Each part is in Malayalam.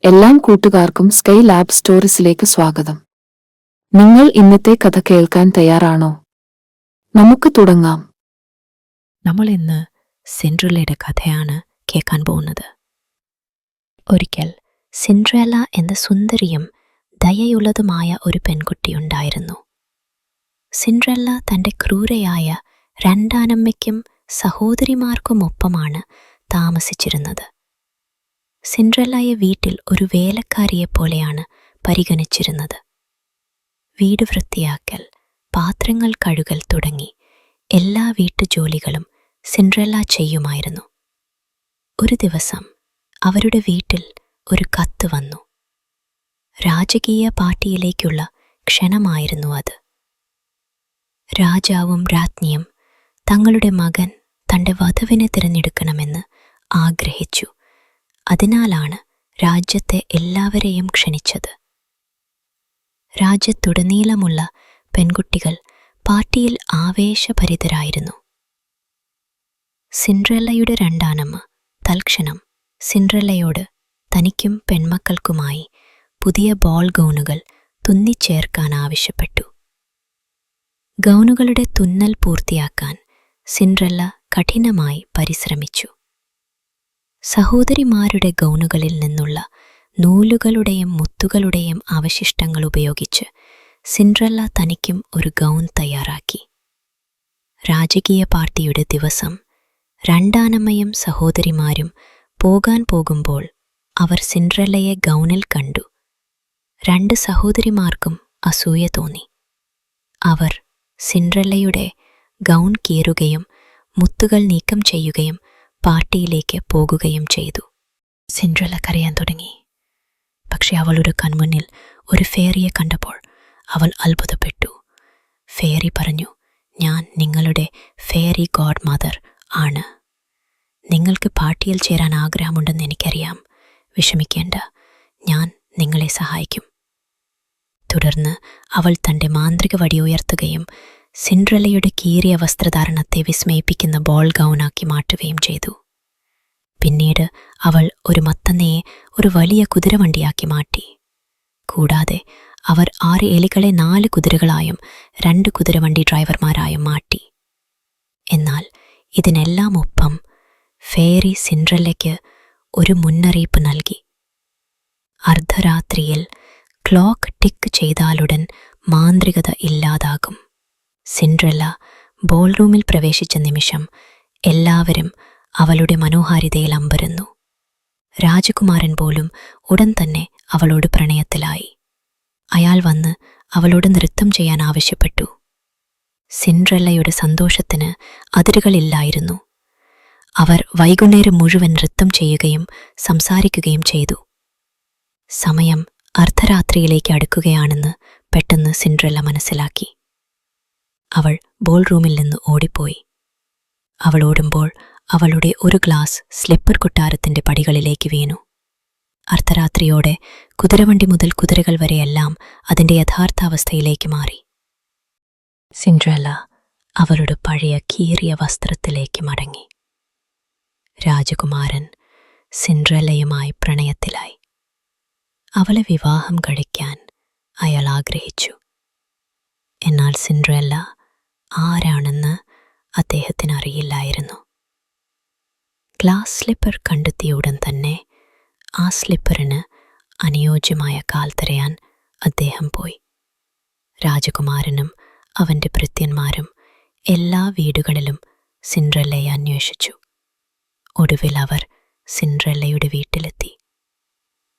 എല്ലാ കൂട്ടുകാർക്കും സ്കൈ ലാബ് സ്റ്റോറീസിലേക്ക് സ്വാഗതം. നിങ്ങൾ ഇന്നത്തെ കഥ കേൾക്കാൻ തയ്യാറാണോ? നമുക്ക് തുടങ്ങാം. നമ്മൾ ഇന്ന് സിൻഡ്രല്ലയുടെ കഥയാണ് കേൾക്കാൻ പോകുന്നത്. ഒരിക്കൽ സിൻഡ്രല്ല എന്ന സുന്ദരിയും ദയയുള്ളതുമായ ഒരു പെൺകുട്ടിയുണ്ടായിരുന്നു. സിൻഡ്രല്ല തൻ്റെ ക്രൂരയായ രണ്ടാനമ്മയ്ക്കും സഹോദരിമാർക്കുമൊപ്പമാണ് താമസിച്ചിരുന്നത്. സിൻഡ്രല്ലയെ വീട്ടിൽ ഒരു വേലക്കാരിയെപ്പോലെയാണ് പരിഗണിച്ചിരുന്നത്. വീട് വൃത്തിയാക്കൽ, പാത്രങ്ങൾ കഴുകൽ തുടങ്ങി എല്ലാ വീട്ടുജോലികളും സിൻഡ്രല്ല ചെയ്യുമായിരുന്നു. ഒരു ദിവസം അവരുടെ വീട്ടിൽ ഒരു കത്ത് വന്നു. രാജകീയ പാർട്ടിയിലേക്കുള്ള ക്ഷണമായിരുന്നു അത്. രാജാവും രാജ്ഞിയും തങ്ങളുടെ മകൻ തൻ്റെ വധുവിനെ തിരഞ്ഞെടുക്കണമെന്ന് ആഗ്രഹിച്ചു. അതിനാലാണ് രാജ്യത്തെ എല്ലാവരെയും ക്ഷണിച്ചത്. രാജ്യത്തുടനീളമുള്ള പെൺകുട്ടികൾ പാർട്ടിയിൽ ആവേശഭരിതരായിരുന്നു. സിൻഡ്രല്ലയുടെ രണ്ടാനമ്മ തൽക്ഷണം സിൻഡ്രല്ലയോട് തനിക്കും പെൺമക്കൾക്കുമായി പുതിയ ബോൾ ഗൗണുകൾ തുന്നിച്ചേർക്കാൻ ആവശ്യപ്പെട്ടു. ഗൗണുകളുടെ തുന്നൽ പൂർത്തിയാക്കാൻ സിൻഡ്രല്ല കഠിനമായി പരിശ്രമിച്ചു. സഹോദരിമാരുടെ ഗൗണുകളിൽ നിന്നുള്ള നൂലുകളുടെയും മുത്തുകളുടെയും അവശിഷ്ടങ്ങൾ ഉപയോഗിച്ച് സിൻഡ്രല്ല തനിക്കും ഒരു ഗൗൺ തയ്യാറാക്കി. രാജകീയ പാർട്ടിയുടെ ദിവസം രണ്ടാനമ്മയും സഹോദരിമാരും പോകാൻ പോകുമ്പോൾ അവർ സിൻഡ്രല്ലയെ ഗൗണിൽ കണ്ടു. രണ്ട് സഹോദരിമാർക്കും അസൂയ തോന്നി. അവർ സിൻഡ്രല്ലയുടെ ഗൗൺ കീറുകയും മുത്തുകൾ നീക്കം ചെയ്യുകയും പാർട്ടിയിലേക്ക് പോകുകയും ചെയ്തു. സിൻഡ്രല്ല കരയാൻ തുടങ്ങി. പക്ഷെ അവളുടെ കൺമുന്നിൽ ഒരു ഫേറിയെ കണ്ടപ്പോൾ അവൾ അത്ഭുതപ്പെട്ടു. ഫേറി പറഞ്ഞു, "ഞാൻ നിങ്ങളുടെ ഫേറി ഗോഡ് മദർ ആണ്. നിങ്ങൾക്ക് പാർട്ടിയിൽ ചേരാൻ ആഗ്രഹമുണ്ടെന്ന് എനിക്കറിയാം. വിഷമിക്കേണ്ട, ഞാൻ നിങ്ങളെ സഹായിക്കും." തുടർന്ന് അവൾ തൻ്റെ മാന്ത്രിക വടി ഉയർത്തുകയും സിൻഡ്രല്ലയുടെ കീറിയ വസ്ത്രധാരണത്തെ വിസ്മയിപ്പിക്കുന്ന ബോൾ ഗൗണാക്കി മാറ്റുകയും ചെയ്തു. പിന്നീട് അവൾ ഒരു മത്തന്നയെ ഒരു വലിയ കുതിരവണ്ടിയാക്കി മാറ്റി. കൂടാതെ അവർ 6 എലികളെ 4 കുതിരകളായും 2 കുതിരവണ്ടി ഡ്രൈവർമാരായും മാറ്റി. എന്നാൽ ഇതിനെല്ലാം ഒപ്പം ഫേറി സിൻഡ്രല്ലയ്ക്ക് ഒരു മുന്നറിയിപ്പ് നൽകി. അർദ്ധരാത്രിയിൽ ക്ലോക്ക് ടിക്ക് ചെയ്താലുടൻ മാന്ത്രികത ഇല്ലാതാകും. സിൻഡ്രല്ല ബോൾ റൂമിൽ പ്രവേശിച്ച നിമിഷം എല്ലാവരും അവളുടെ മനോഹാരിതയിൽ അമ്പരന്നു. രാജകുമാരൻ പോലും ഉടൻ തന്നെ അവളോട് പ്രണയത്തിലായി. അയാൾ വന്ന് അവളോട് നൃത്തം ചെയ്യാൻ ആവശ്യപ്പെട്ടു. സിൻഡ്രല്ലയുടെ സന്തോഷത്തിന് അതിരുകളില്ലായിരുന്നു. അവർ വൈകുന്നേരം മുഴുവൻ നൃത്തം ചെയ്യുകയും സംസാരിക്കുകയും ചെയ്തു. സമയം അർദ്ധരാത്രിയിലേക്ക് അടുക്കുകയാണെന്ന് പെട്ടെന്ന് സിൻഡ്രല്ല മനസ്സിലാക്കി. അവൾ ബോൾ റൂമിൽ നിന്ന് ഓടിപ്പോയി. അവൾ ഓടുമ്പോൾ അവളുടെ ഒരു ഗ്ലാസ് സ്ലിപ്പർ കൊട്ടാരത്തിന്റെ പടികളിലേക്ക് വീണു. അർദ്ധരാത്രിയോടെ കുതിരവണ്ടി മുതൽ കുതിരകൾ വരെയെല്ലാം അതിന്റെ യഥാർത്ഥാവസ്ഥയിലേക്ക് മാറി. സിൻഡ്രല്ല അവളുടെ പഴയ കീറിയ വസ്ത്രത്തിലേക്ക് മടങ്ങി. രാജകുമാരൻ സിൻഡ്രല്ലയുമായി പ്രണയത്തിലായി. അവളെ വിവാഹം കഴിക്കാൻ അയാൾ ആഗ്രഹിച്ചു. എന്നാൽ സിൻഡ്രല്ല ആരാണെന്ന് അദ്ദേഹത്തിന് അറിയില്ലായിരുന്നു. ഗ്ലാസ് സ്ലിപ്പർ കണ്ടെത്തിയ ഉടൻ തന്നെ ആ സ്ലിപ്പറിന് അനുയോജ്യമായ കാൽ തിരയാൻ അദ്ദേഹം പോയി. രാജകുമാരനും അവൻ്റെ ഭൃത്യന്മാരും എല്ലാ വീടുകളിലും സിൻഡ്രല്ലയെ അന്വേഷിച്ചു. ഒടുവിൽ അവർ സിൻഡ്രല്ലയുടെ വീട്ടിലെത്തി.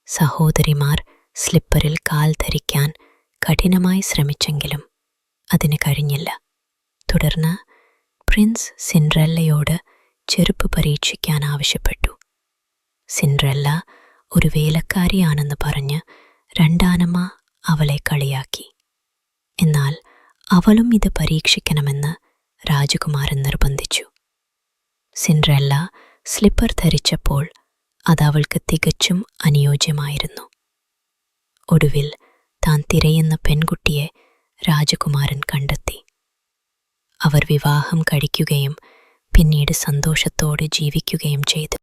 സഹോദരിമാർ സ്ലിപ്പറിൽ കാൽ ധരിക്കാൻ കഠിനമായി ശ്രമിച്ചെങ്കിലും അതിന് കഴിഞ്ഞില്ല. തുടർന്ന് പ്രിൻസ് സിൻഡ്രല്ലയോട് ചെരുപ്പ് പരീക്ഷിക്കാൻ ആവശ്യപ്പെട്ടു. സിൻഡ്രല്ല ഒരു വേലക്കാരിയാണെന്ന് പറഞ്ഞ് രണ്ടാനമ്മ അവളെ കളിയാക്കി. എന്നാൽ അവളും ഇത് പരീക്ഷിക്കണമെന്ന് രാജകുമാരൻ നിർബന്ധിച്ചു. സിൻഡ്രല്ല സ്ലിപ്പർ ധരിച്ചപ്പോൾ അതവൾക്ക് തികച്ചും അനുയോജ്യമായിരുന്നു. ഒടുവിൽ താൻ തിരയുന്ന പെൺകുട്ടിയെ രാജകുമാരൻ കണ്ടെത്തി. അവർ വിവാഹം കഴിക്കുകയും പിന്നീട് സന്തോഷത്തോടെ ജീവിക്കുകയും ചെയ്തു.